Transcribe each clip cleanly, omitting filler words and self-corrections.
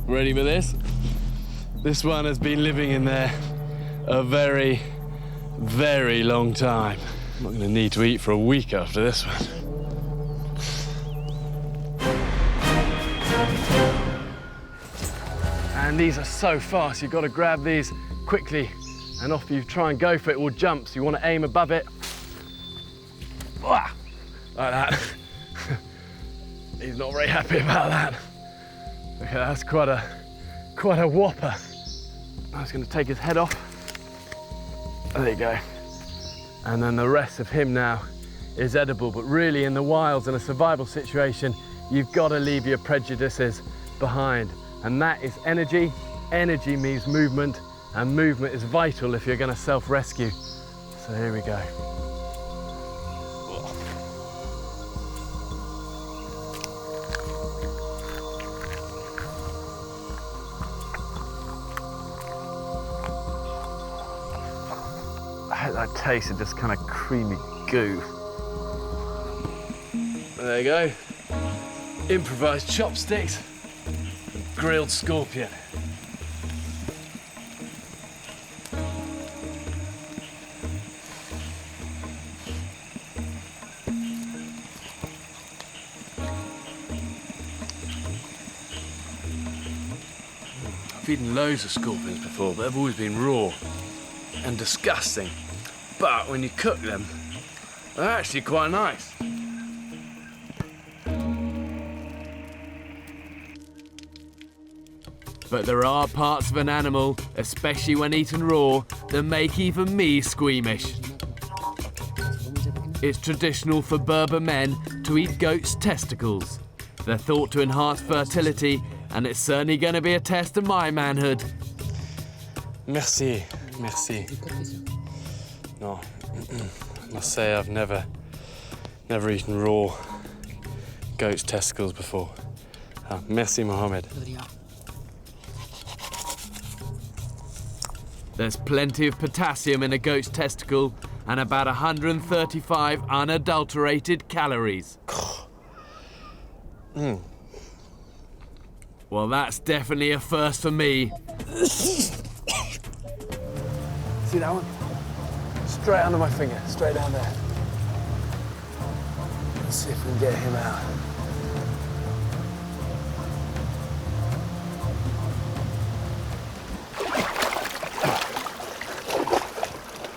Ready for this? This one has been living in there a very, very long time. I'm not going to need to eat for a week after this one. And these are so fast, you've got to grab these quickly and off you try and go for it, it will jump, so you want to aim above it. Like that. He's not very happy about that. Okay, that's quite a whopper. I was going to take his head off. There you go. And then the rest of him now is edible, but really in the wilds, in a survival situation, you've got to leave your prejudices behind. And that is energy. Energy means movement, and movement is vital if you're going to self-rescue. So here we go. I hope that tasted just kind of creamy goo. There you go. Improvised chopsticks. Grilled scorpion. I've eaten loads of scorpions before, but they've always been raw and disgusting. But when you cook them, they're actually quite nice. But there are parts of an animal, especially when eaten raw, that make even me squeamish. It's traditional for Berber men to eat goat's testicles. They're thought to enhance fertility, and it's certainly going to be a test of my manhood. Merci, merci. No, I must say I've never eaten raw goat's testicles before. Merci, Mohammed. There's plenty of potassium in a goat's testicle and about 135 unadulterated calories. Well, that's definitely a first for me. See that one? Straight under my finger, straight down there. Let's see if we can get him out.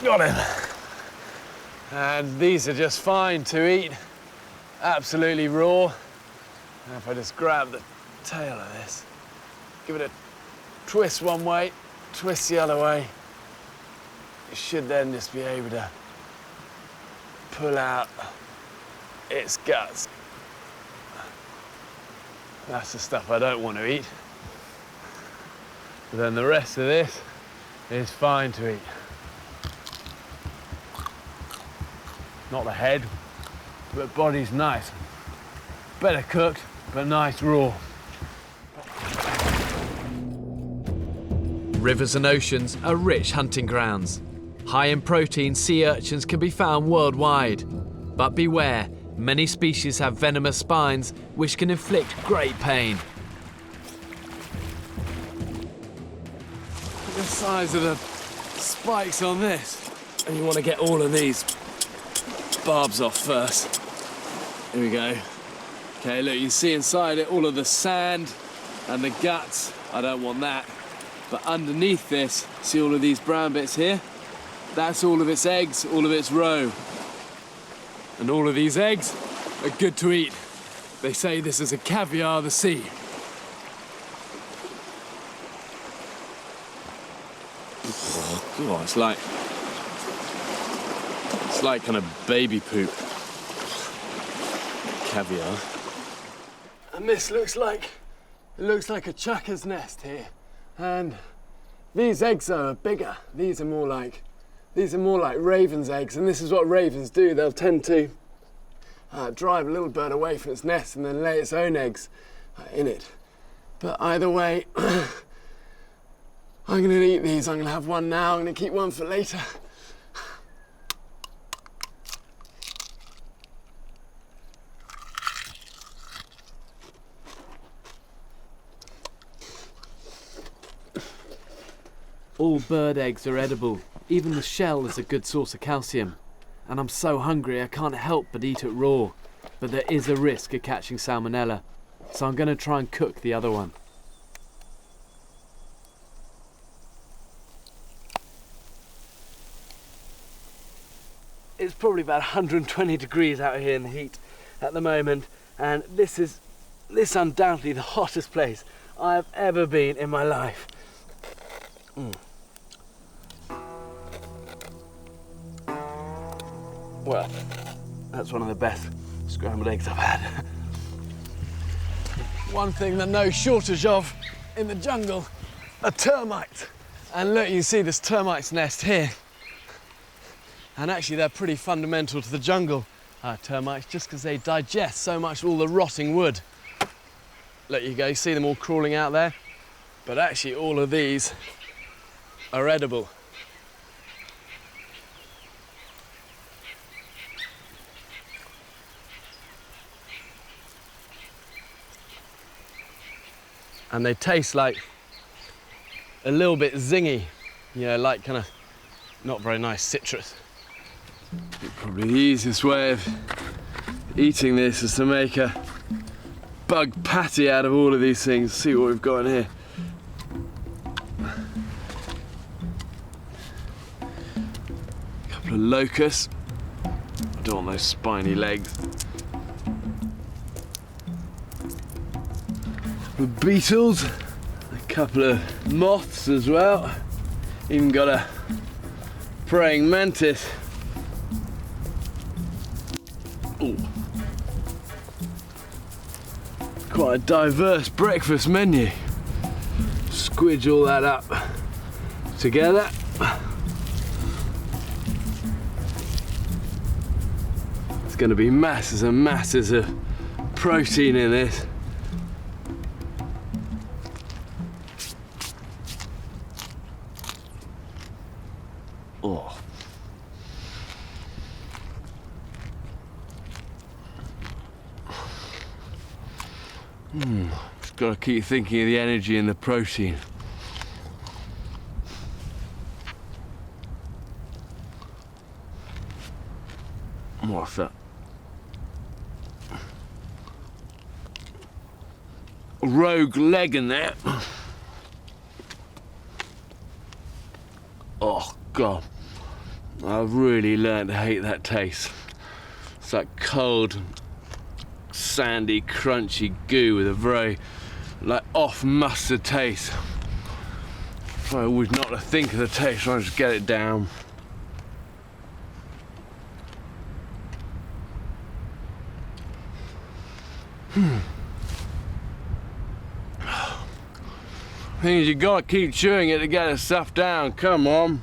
Got him. And these are just fine to eat, absolutely raw. And if I just grab the tail of this, give it a twist one way, twist the other way, you should then just be able to pull out its guts. That's the stuff I don't want to eat. But then the rest of this is fine to eat. Not the head, but body's nice. Better cooked, but nice raw. Rivers and oceans are rich hunting grounds. High in protein, sea urchins can be found worldwide. But beware, many species have venomous spines which can inflict great pain. Look at the size of the spikes on this. And you want to get all of these barbs off first. Here we go. Okay, look, you can see inside it all of the sand and the guts. I don't want that. But underneath this, see all of these brown bits here? That's all of its eggs, all of its roe. And all of these eggs are good to eat. They say this is a caviar of the sea. Oh, it's like kind of baby poop. Caviar. And this looks like a chukka's nest here. And these eggs are bigger. These are more like ravens' eggs, and this is what ravens do. They'll tend to drive a little bird away from its nest and then lay its own eggs in it. But either way, I'm going to eat these. I'm going to have one now. I'm going to keep one for later. All bird eggs are edible. Even the shell is a good source of calcium. And I'm so hungry I can't help but eat it raw. But there is a risk of catching salmonella, so I'm going to try and cook the other one. It's probably about 120 degrees out here in the heat at the moment, and this is undoubtedly the hottest place I have ever been in my life. Well, that's one of the best scrambled eggs I've had. One thing that no shortage of in the jungle are termites. And look, you can see this termite's nest here. And actually they're pretty fundamental to the jungle, termites, just because they digest so much all the rotting wood. Look, you go, you see them all crawling out there? But actually all of these are edible. And they taste like a little bit zingy, you know, like kind of not very nice citrus. Probably the easiest way of eating this is to make a bug patty out of all of these things. See what we've got in here. A couple of locusts. I don't want those spiny legs. With beetles, a couple of moths as well, even got a praying mantis. Ooh. Quite a diverse breakfast menu. Squidge all that up together. There's going to be masses and masses of protein in this. Just got to keep thinking of the energy and the protein. What's that? Rogue leg in there. Oh God, I've really learned to hate that taste. It's like cold, sandy, crunchy goo with a very off mustard taste. I always not to think of the taste, trying to just get it down. Thing is, you gotta keep chewing it to get the stuff down. Come on.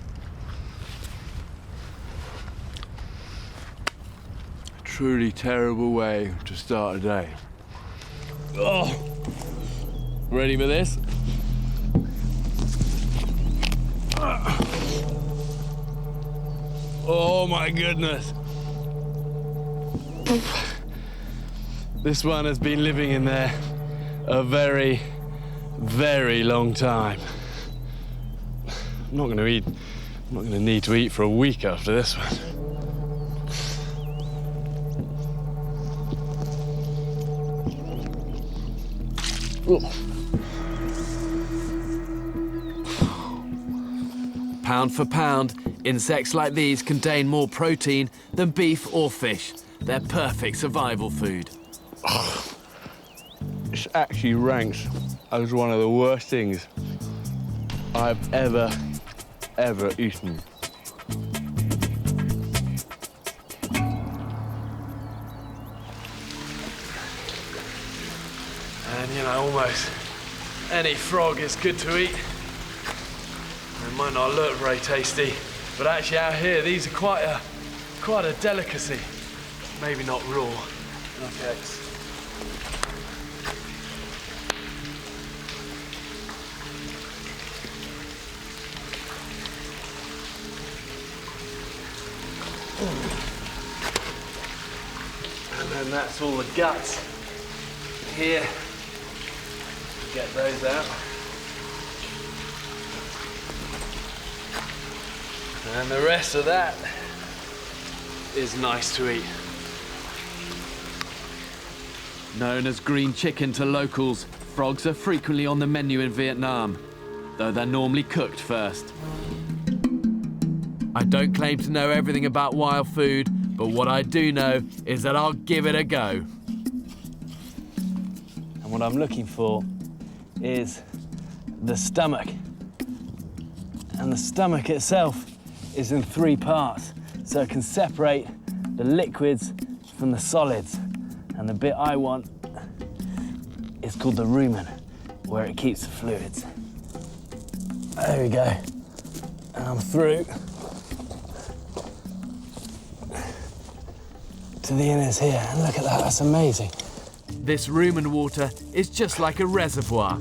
Truly terrible way to start a day. Oh, ready for this? Oh my goodness. This one has been living in there a very, very long time. I'm not going to need to eat for a week after this one. Pound for pound, insects like these contain more protein than beef or fish. They're perfect survival food. This actually ranks as one of the worst things I've ever eaten. And you know, almost any frog is good to eat. It might not look very tasty, but actually out here these are quite a delicacy. Maybe not raw. Okay. And then that's all the guts here. Get those out. And the rest of that is nice to eat. Known as green chicken to locals, frogs are frequently on the menu in Vietnam, though they're normally cooked first. I don't claim to know everything about wild food, but what I do know is that I'll give it a go. And what I'm looking for is the stomach. And the stomach itself is in 3 parts, so it can separate the liquids from the solids. And the bit I want is called the rumen, where it keeps the fluids. There we go. And I'm through to the innards here. And look at that, that's amazing. This rumen water is just like a reservoir.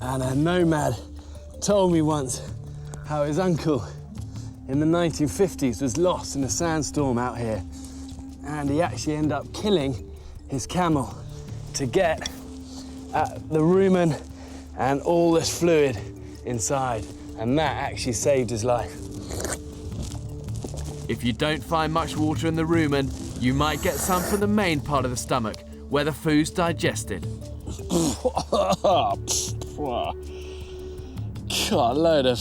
And a nomad told me once how his uncle in the 1950s was lost in a sandstorm out here. And he actually ended up killing his camel to get at the rumen and all this fluid inside. And that actually saved his life. If you don't find much water in the rumen, you might get some from the main part of the stomach, where the food's digested. God, a load of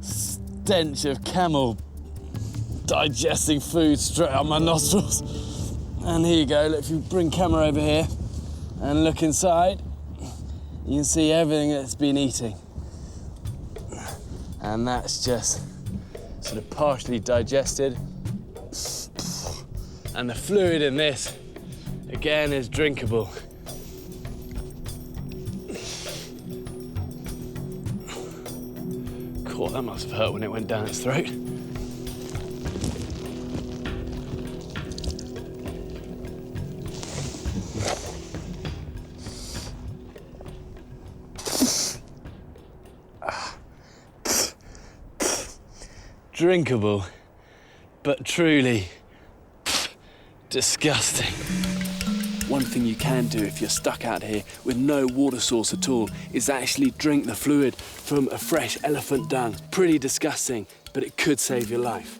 stench of camel digesting food straight up my nostrils. And here you go, look, if you bring camera over here and look inside, you can see everything that it's been eating. And that's just sort of partially digested. And the fluid in this, again, is drinkable. God, that must have hurt when it went down its throat. Drinkable, but truly disgusting. One thing you can do if you're stuck out here with no water source at all is actually drink the fluid from a fresh elephant dung. Pretty disgusting, but it could save your life.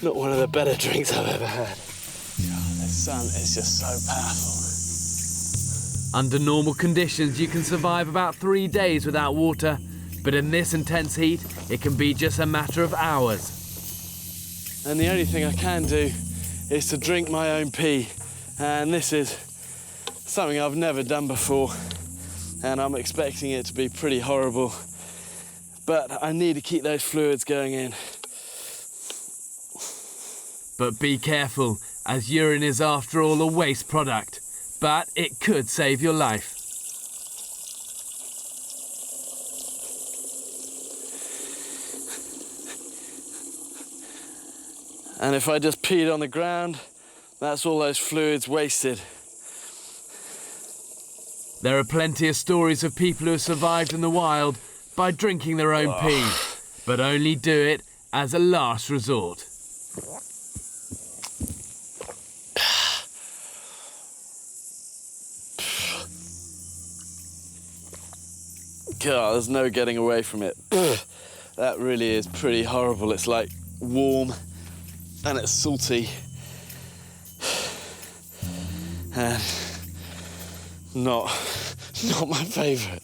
Not one of the better drinks I've ever had. God, the sun is just so powerful. Under normal conditions, you can survive about 3 days without water, but in this intense heat, it can be just a matter of hours. And the only thing I can do is to drink my own pee. And this is something I've never done before. And I'm expecting it to be pretty horrible. But I need to keep those fluids going in. But be careful, as urine is after all a waste product. But it could save your life. And if I just peed on the ground, that's all those fluids wasted. There are plenty of stories of people who have survived in the wild by drinking their own pee, but only do it as a last resort. God, there's no getting away from it. That really is pretty horrible. It's like warm and it's salty. And not my favourite.